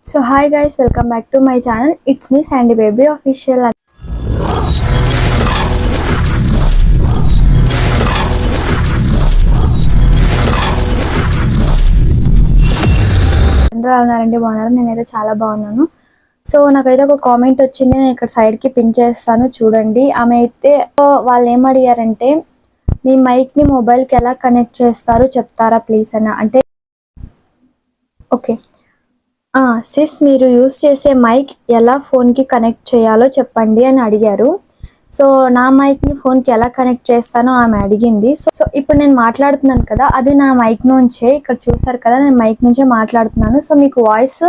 So hi guys, welcome back to my channel. It's me Sandy Baby Official. అందరూ ఉన్నారండి, బాగున్నారు. నేనైతే చాలా బాగున్నాను. సో నాకైతే ఒక కామెంట్ వచ్చింది, నేను ఇక్కడ సైడ్కి పిన్ చేస్తాను చూడండి. ఆమె అయితే వాళ్ళు ఏం అడిగారంటే మీ మైక్ని మొబైల్కి ఎలా కనెక్ట్ చేస్తారో చెప్తారా ప్లీజ్ అని. అంటే ఓకే సిస్, మీరు యూస్ చేసే మైక్ ఎలా ఫోన్కి కనెక్ట్ చేయాలో చెప్పండి అని అడిగారు. సో నా మైక్ని ఫోన్కి ఎలా కనెక్ట్ చేస్తానో ఆమె అడిగింది. సో ఇప్పుడు నేను మాట్లాడుతున్నాను కదా, అది నా మైక్ నుంచే. ఇక్కడ చూసారు కదా, నేను మైక్ నుంచే మాట్లాడుతున్నాను. సో మీకు వాయిస్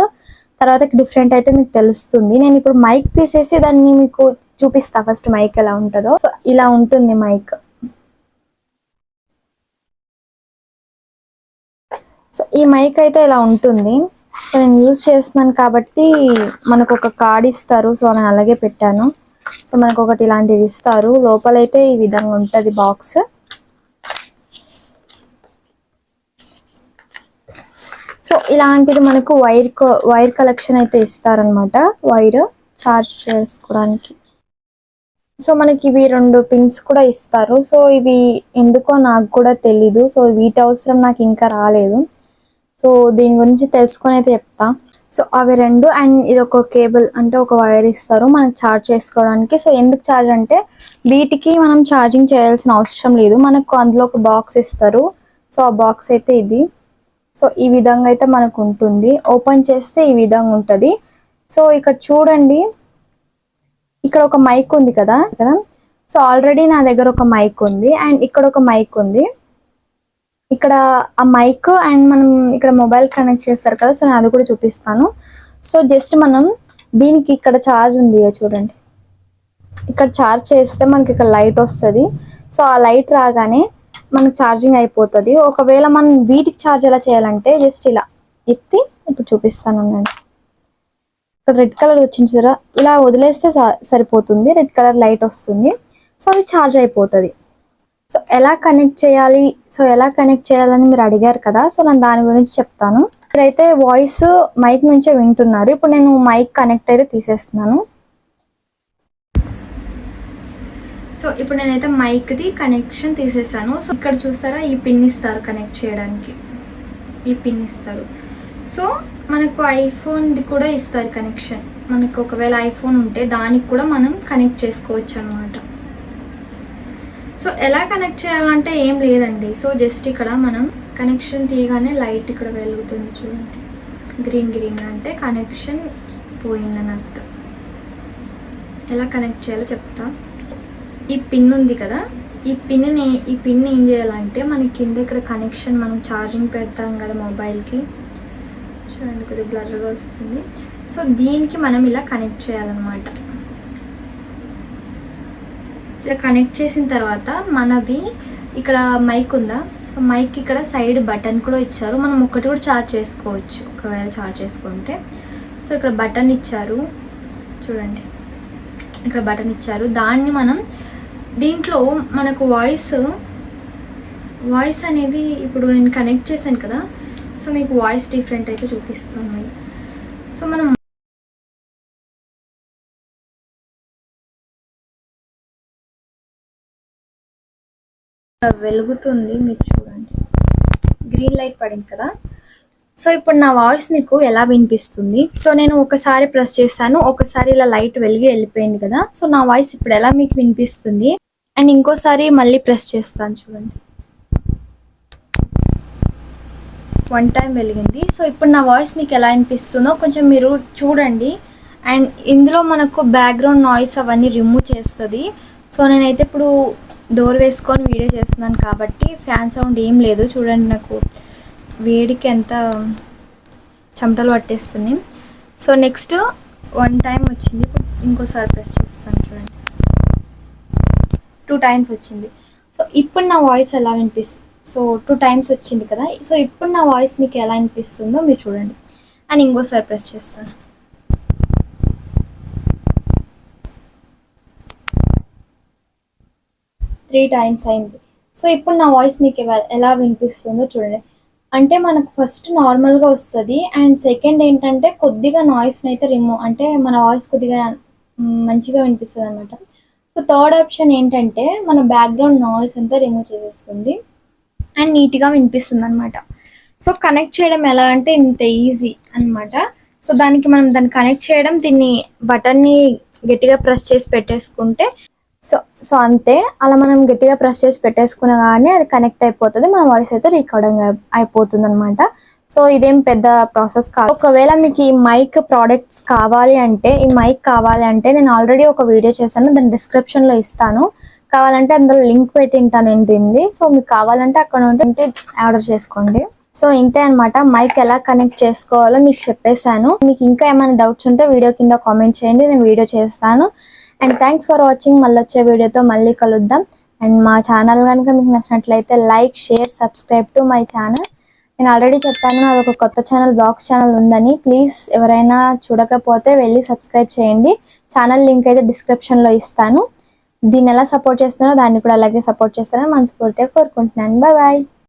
తర్వాత డిఫరెంట్ అయితే మీకు తెలుస్తుంది. నేను ఇప్పుడు మైక్ తీసేసి దాన్ని మీకు చూపిస్తా. ఫస్ట్ మైక్ ఎలా ఉంటుందో. సో ఇలా ఉంటుంది మైక్. సో ఈ మైక్ అయితే ఇలా ఉంటుంది. సో నేను యూజ్ చేస్తున్నాను కాబట్టి మనకు ఒక కార్డ్ ఇస్తారు. సో నేను అలాగే పెట్టాను. సో మనకు ఒకటి ఇలాంటిది ఇస్తారు. లోపలైతే ఈ విధంగా ఉంటుంది బాక్స్. సో ఇలాంటిది మనకు వైర్ కలెక్షన్ అయితే ఇస్తారనమాట. వైర్ చార్జ్ చేసుకోవడానికి. సో మనకి ఇవి 2 పిన్స్ కూడా ఇస్తారు. సో ఇవి ఎందుకో నాకు కూడా తెలీదు. సో వీటి అవసరం నాకు ఇంకా రాలేదు. సో దీని గురించి తెలుసుకొని అయితే చెప్తా. సో అవి 2 అండ్ ఇది ఒక కేబుల్, అంటే ఒక వైర్ ఇస్తారు మనకు ఛార్జ్ చేసుకోవడానికి. సో ఎందుకు ఛార్జ్ అంటే వీటికి మనం ఛార్జింగ్ చేయాల్సిన అవసరం లేదు. మనకు అందులో ఒక బాక్స్ ఇస్తారు. సో ఆ బాక్స్ అయితే ఇది. సో ఈ విధంగా అయితే మనకు ఉంటుంది. ఓపెన్ చేస్తే ఈ విధంగా ఉంటుంది. సో ఇక్కడ చూడండి, ఇక్కడ ఒక మైక్ ఉంది కదా. సో ఆల్రెడీ నా దగ్గర ఒక మైక్ ఉంది అండ్ ఇక్కడ ఒక మైక్ ఉంది. ఇక్కడ ఆ మైక్ అండ్ మనం ఇక్కడ మొబైల్ కనెక్ట్ చేస్తారు కదా. సో నేను అది కూడా చూపిస్తాను. సో జస్ట్ మనం దీనికి ఇక్కడ ఛార్జ్ ఉంది చూడండి. ఇక్కడ ఛార్జ్ చేస్తే మనకి ఇక్కడ లైట్ వస్తుంది. సో ఆ లైట్ రాగానే మనకు ఛార్జింగ్ అయిపోతుంది. ఒకవేళ మనం వీటికి ఛార్జ్ ఎలా చేయాలంటే జస్ట్ ఇలా ఎత్తి ఇప్పుడు చూపిస్తాను అండి. ఇక్కడ రెడ్ కలర్ వచ్చింది చూరా, ఇలా వదిలేస్తే సరిపోతుంది. రెడ్ కలర్ లైట్ వస్తుంది. సో అది ఛార్జ్ అయిపోతుంది. సో ఎలా కనెక్ట్ చేయాలని మీరు అడిగారు కదా. సో నేను దాని గురించి చెప్తాను. ఇక్కడైతే వాయిస్ మైక్ నుంచే వింటున్నారు. ఇప్పుడు నేను మైక్ కనెక్ట్ అయితే తీసేస్తున్నాను. సో ఇప్పుడు నేనైతే మైక్ది కనెక్షన్ తీసేసాను. సో ఇక్కడ చూస్తారా, ఈ పిన్ ఇస్తారు కనెక్ట్ చేయడానికి. ఈ పిన్ ఇస్తారు. సో మనకు ఐఫోన్ది కూడా ఇస్తారు కనెక్షన్. మనకు ఒకవేళ ఐఫోన్ ఉంటే దానికి కూడా మనం కనెక్ట్ చేసుకోవచ్చు అనమాట. సో ఎలా కనెక్ట్ చేయాలంటే ఏం లేదండి. సో జస్ట్ ఇక్కడ మనం కనెక్షన్ తీయగానే లైట్ ఇక్కడ వెలుగుతుంది చూడండి. గ్రీన్ అంటే కనెక్షన్ పోయిందని అర్థం. ఎలా కనెక్ట్ చేయాలో చెప్తా. ఈ పిన్ ఉంది కదా, ఈ పిన్ ఏం చేయాలంటే మనకి కింద ఇక్కడ కనెక్షన్, మనం ఛార్జింగ్ పెడతాం కదా మొబైల్కి. చూడండి కొద్దిగా బ్లర్గా వస్తుంది. సో దీనికి మనం ఇలా కనెక్ట్ చేయాలన్నమాట. కనెక్ట్ చేసిన తర్వాత మనది ఇక్కడ మైక్ ఉందా. సో మైక్ ఇక్కడ సైడ్ బటన్ కూడా ఇచ్చారు. మనం ఒకటి కూడా ఛార్జ్ చేసుకోవచ్చు ఒకవేళ ఛార్జ్ చేసుకుంటే. సో ఇక్కడ బటన్ ఇచ్చారు చూడండి, ఇక్కడ బటన్ ఇచ్చారు. దాన్ని మనం దీంట్లో మనకు వాయిస్ అనేది ఇప్పుడు నేను కనెక్ట్ చేశాను కదా. సో మీకు వాయిస్ డిఫరెంట్ అయితే చూపిస్తాను. సో మనం వెలుగుతుంది, మీరు చూడండి గ్రీన్ లైట్ పడింది కదా. సో ఇప్పుడు నా వాయిస్ మీకు ఎలా వినిపిస్తుంది. సో నేను ఒకసారి ప్రెస్ చేశాను, ఒకసారి ఇలా లైట్ వెలిగి వెళ్ళిపోయింది కదా. సో నా వాయిస్ ఇప్పుడు ఎలా మీకు వినిపిస్తుంది. అండ్ ఇంకోసారి మళ్ళీ ప్రెస్ చేస్తాను చూడండి, 1 టైం వెలిగింది. సో ఇప్పుడు నా వాయిస్ మీకు ఎలా వినిపిస్తుందో కొంచెం మీరు చూడండి. అండ్ ఇందులో మనకు బ్యాక్గ్రౌండ్ నాయిస్ అవన్నీ రిమూవ్ చేస్తుంది. సో నేనైతే ఇప్పుడు డోర్ వేసుకొని వీడియో చేస్తున్నాను కాబట్టి ఫ్యాన్ సౌండ్ ఏం లేదు. చూడండి నాకు వేడికి ఎంత చెమటలు పట్టేస్తుంది. సో నెక్స్ట్ 1 టైం వచ్చింది. ఇప్పుడు ఇంకోసారి ప్రెస్ చేస్తాను చూడండి, 2 టైమ్స్ వచ్చింది. సో ఇప్పుడు నా వాయిస్ ఎలా వినిపిస్తుంది. సో 2 టైమ్స్ వచ్చింది కదా. సో ఇప్పుడు నా వాయిస్ మీకు ఎలా వినిపిస్తుందో మీరు చూడండి. అండ్ ఇంకోసారి ప్రెస్ చేస్తాను. 3 టైమ్స్ అయింది. సో ఇప్పుడు నా వాయిస్ మీకు ఎలా వినిపిస్తుందో చూడండి. అంటే మనకు ఫస్ట్ నార్మల్‌గా వస్తది. అండ్ సెకండ్ ఏంటంటే కొద్దిగా నాయిస్‌ని అయితే రిమూవ్ అంటే మన వాయిస్ కొద్దిగా మంచిగా వినిపిస్తదనమాట. సో, థర్డ్ ఆప్షన్ ఏంటంటే మన బ్యాక్‌గ్రౌండ్ నాయిస్ అంతా రిమూవ్ చేసేస్తుంది. అండ్ నీట్‌గా వినిపిస్తుందనమాట. సో, కనెక్ట్ చేయడం ఎలా అంటే ఇంత ఈజీ అనమాట. సో, దాన్ని కనెక్ట్ చేయడం దీన్ని బటన్‌ని గట్టిగా ప్రెస్ చేసి పెట్టేసుకుంటే సో సో అంతే. అలా మనం గట్టిగా ప్రెస్ చేసి పెట్టేసుకునగానే అది కనెక్ట్ అయిపోతది. మన వాయిస్ అయితే రికార్డింగ్ అయిపోతుందనమాట. సో ఇదేం పెద్ద ప్రాసెస్ కాదు. ఒకవేళ మీకు ఈ మైక్ ప్రొడక్ట్స్ కావాలి అంటే, ఈ మైక్ కావాలి అంటే నేను ఆల్రెడీ ఒక వీడియో చేశాను. దాన్ని డిస్క్రిప్షన్‌లో ఇస్తాను. కావాలంటే అందులో లింక్ పెట్టింటాను నేను దీనిది. సో మీకు కావాలంటే అక్కడ నుండి ఆర్డర్ చేసుకోండి. సో ఇంతే అనమాట. మైక్ ఎలా కనెక్ట్ చేసుకోవాలో మీకు చెప్పేసాను. మీకు ఇంకా ఏమైనా డౌట్స్ ఉంటే వీడియో కింద కామెంట్ చేయండి. నేను వీడియో చేస్తాను. And thanks for watching. మళ్ళీ వచ్చే వీడియోతో మళ్ళీ కలుద్దాం. అండ్ మా ఛానల్ కనుక మీకు నచ్చినట్లయితే like, share, subscribe to my channel. నేను ఆల్రెడీ చెప్పాను నాది ఒక కొత్త ఛానల్, బ్లాగ్స్ ఛానల్ ఉందని. ప్లీజ్ ఎవరైనా చూడకపోతే వెళ్ళి సబ్స్క్రైబ్ చేయండి. ఛానల్ లింక్ అయితే డిస్క్రిప్షన్లో ఇస్తాను. దీన్ని ఎలా సపోర్ట్ చేస్తున్నారో దాన్ని కూడా అలాగే సపోర్ట్ చేస్తారని మనస్ఫూర్తిగా కోరుకుంటున్నాను. Bye bye.